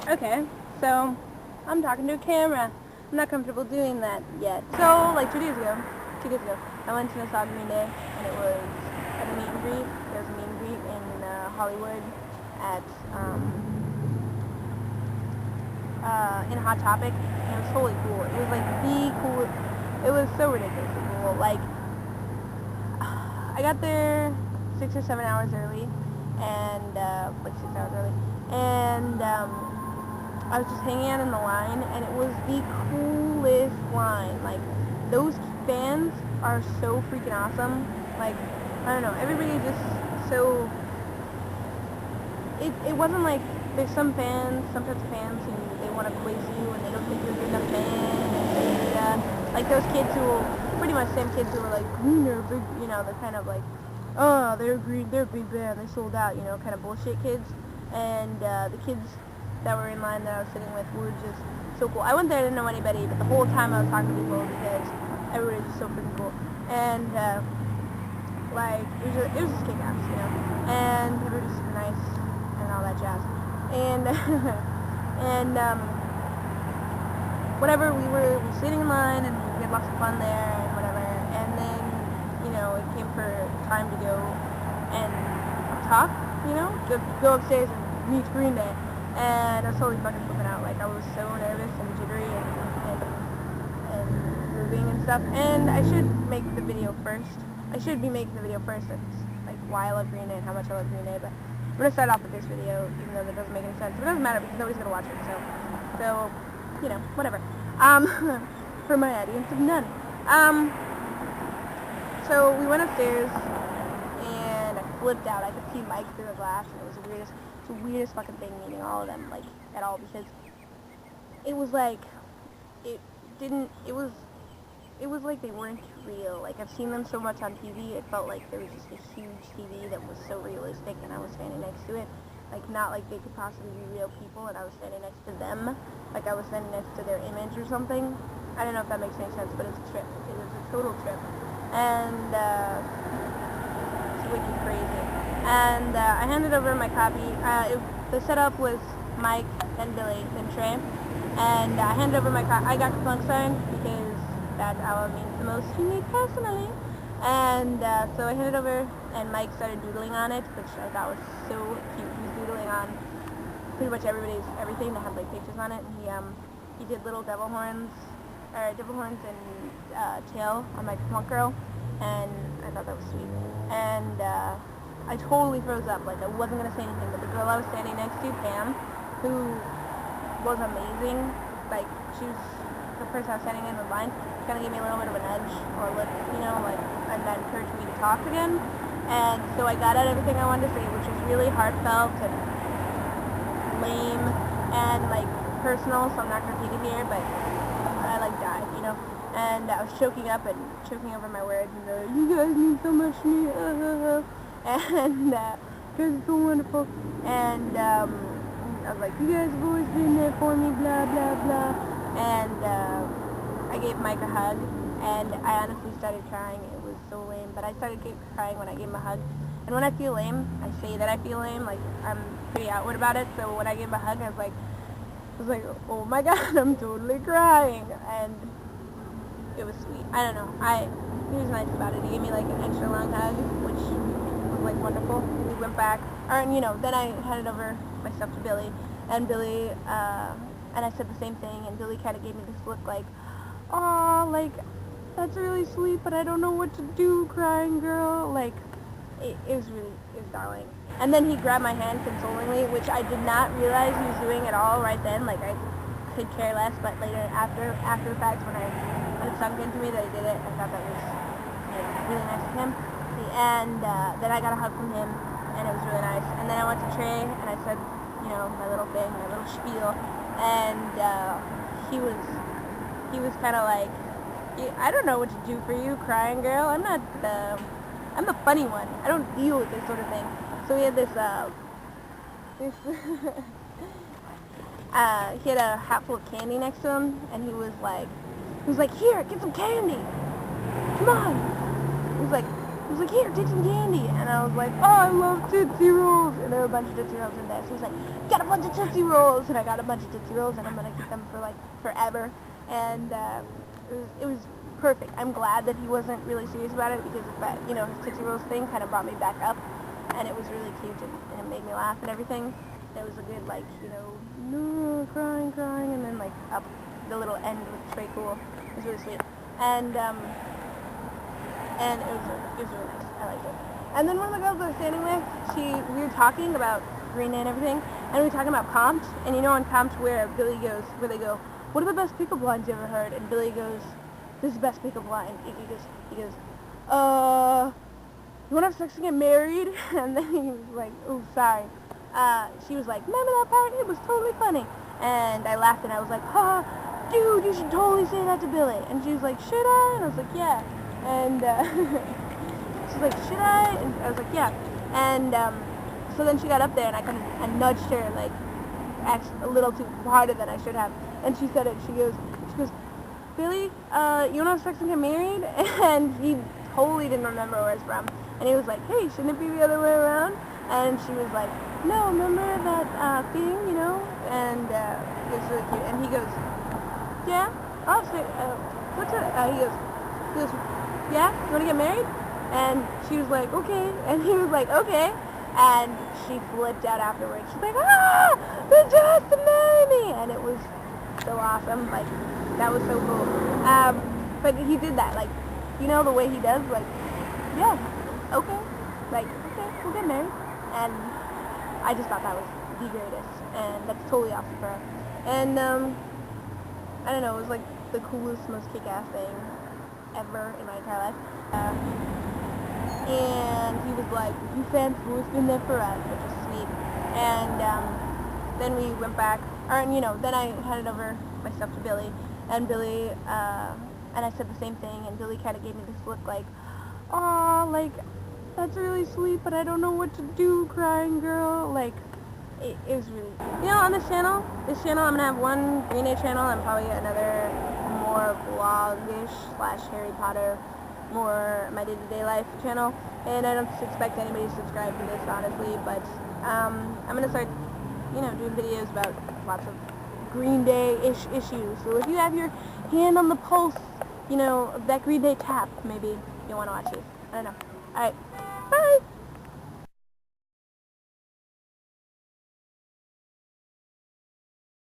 Okay, so I'm talking to a camera. I'm not comfortable doing that yet. So, like 2 days ago, I went to Nostalgia Green Day, and it was at a meet and greet. There was a meet and greet in Hollywood at in Hot Topic, and it was totally cool. It was like the cool. It was so ridiculously cool. Like, I got there 6 or 7 hours early, and like 6 hours early, and I was just hanging out in the line, and it was the coolest line. Like, those bands are so freaking awesome. Like, I don't know, everybody just so... It wasn't like, there's some fans, some types of fans who they want to quiz you, and they don't think you're a good enough fan, and like those kids who will, pretty much same kids who are like, they're big, you know, they're kind of like, oh, they're a big band, they sold out, you know, kind of bullshit kids. And the kids that were in line that I was sitting with were just so cool. I went there, I didn't know anybody, but the whole time I was talking to people because everybody was just so freaking cool. And like, it was just kick-ass, you know, and everybody was super nice and all that jazz. And whatever, we were sitting in line, and we had lots of fun there and whatever. And then, you know, it came for time to go and talk, you know, go upstairs and meet Green Day. And I was totally fucking flipping out. Like, I was so nervous and jittery and moving and stuff. And I should make the video first. I should be making the video first. It's like why I love Green Day and how much I love Green Day. But I'm gonna start off with this video, even though that doesn't make any sense. But it doesn't matter because nobody's gonna watch it. So you know, whatever. For my audience of none. So we went upstairs, and I flipped out. I could see Mike through the glass, and it was the weirdest fucking thing meeting all of them, like, at all, because it was like, it was like they weren't real. Like, I've seen them so much on TV, it felt like there was just a huge TV that was so realistic, and I was standing next to it. Like, not like they could possibly be real people, and I was standing next to them, like I was standing next to their image or something. I don't know if that makes any sense, but it's a trip. It was a total trip. And, it's wicked crazy. And, I handed over my copy. The setup was Mike, then Billy, then Trey. And, I handed over my copy. I got Funk Sign, because that album means the most to me personally. And, so I handed over, and Mike started doodling on it, which I thought was so cute. He was doodling on pretty much everything that had, like, pictures on it. And he did little devil horns and tail on my Punk Girl, and I thought that was sweet. And I totally froze up. Like, I wasn't gonna say anything, but the girl I was standing next to, Pam, who was amazing. Like, she was the person I was standing in the line. Kind of gave me a little bit of a nudge or a look, you know, like, and that encouraged me to talk again. And so I got out everything I wanted to say, which was really heartfelt and lame and like personal, so I'm not gonna take it here, but I like died, you know. And I was choking up and choking over my words, and you guys mean so much to me, and you guys are so wonderful. And I was like, you guys have always been there for me, blah blah blah. And I gave Mike a hug, and I honestly started crying. It was so lame, but I started crying when I gave him a hug. And when I feel lame, I say that I feel lame, like, I'm pretty outward about it, so when I gave him a hug, I was like, oh my god, I'm totally crying, and it was sweet. I don't know, he was nice about it. He gave me, like, an extra long hug, which was, like, wonderful. We went back, and, you know, then I handed over my stuff to Billy, and Billy, and I said the same thing, and Billy kind of gave me this look like, aw, like, that's really sweet, but I don't know what to do, crying girl, like, it was darling. And then he grabbed my hand consolingly, which I did not realize he was doing at all right then. Like, I could care less, but later, after the fact, when it sunk into me that he did it, I thought that was, you know, really nice of him. And then I got a hug from him, and it was really nice. And then I went to Trey, and I said, you know, my little thing, my little spiel, and he was kind of like, I don't know what to do for you, crying girl. I'm the funny one. I don't deal with this sort of thing. So he had this he had a hat full of candy next to him, and he was like, here, get some candy. Come on. He was was like, here, take some candy. And I was like, oh, I love Tootsie Rolls. And there were a bunch of Tootsie Rolls in there. So he was like, got a bunch of Tootsie Rolls. And I got a bunch of Tootsie Rolls, and I'm going to keep them for, like, forever. And it was perfect. I'm glad that he wasn't really serious about it, because that, you know, his Tootsie Rolls thing kind of brought me back up. And it was really cute, and it made me laugh and everything. It was a good, like, you know, no, crying, and then, like, up the little end with Trey Cool. It was really sweet. And it was really nice. I liked it. And then one of the girls I was standing with, we were talking about Green Day and everything, and we were talking about Comped, and you know on Comped where they go, what are the best pickup lines you ever heard? And Billy goes, this is the best pickup line. He goes, you want to have sex and get married? And then he was like, oh, sorry. She was like, remember that part? It was totally funny. And I laughed, and I was like, ha, dude, you should totally say that to Billy. And she was like, should I? And I was like, yeah. And she's like, should I? And I was like, yeah. And so then she got up there, and I nudged her, like, actually a little too harder than I should have. And she said it. She goes, Billy, you want to have sex and get married? And he totally didn't remember where it's from. And he was like, hey, shouldn't it be the other way around? And she was like, no, remember that thing, you know? And it was really cute. And he goes, yeah? Oh, so, what's it? He goes, yeah? You want to get married? And she was like, okay. And he was like, okay. And she flipped out afterwards. She's like, they just to marry me! And it was so awesome. Like, that was so cool. But he did that, like, you know, the way he does, like, yeah, okay. Like, okay, we'll get married. And I just thought that was the greatest. And that's totally awesome for her. And, I don't know, it was like the coolest, most kick-ass thing ever in my entire life. And he was like, you fans have always been there for us, which is sweet. And then we went back, and you know, then I handed over my stuff to Billy, and Billy, and I said the same thing, and Billy kind of gave me this look like, aw, like, that's really sweet, but I don't know what to do, crying girl. Like, it was really, you know, on this channel, I'm going to have one Green Day channel, and probably another more vlog-ish / Harry Potter, more my day-to-day life channel, and I don't expect anybody to subscribe to this, honestly, but I'm going to start, you know, doing videos about lots of Green Day-ish issues. So if you have your hand on the pulse, you know, of that Green Day tap, maybe you'll want to watch it. I don't know. Alright.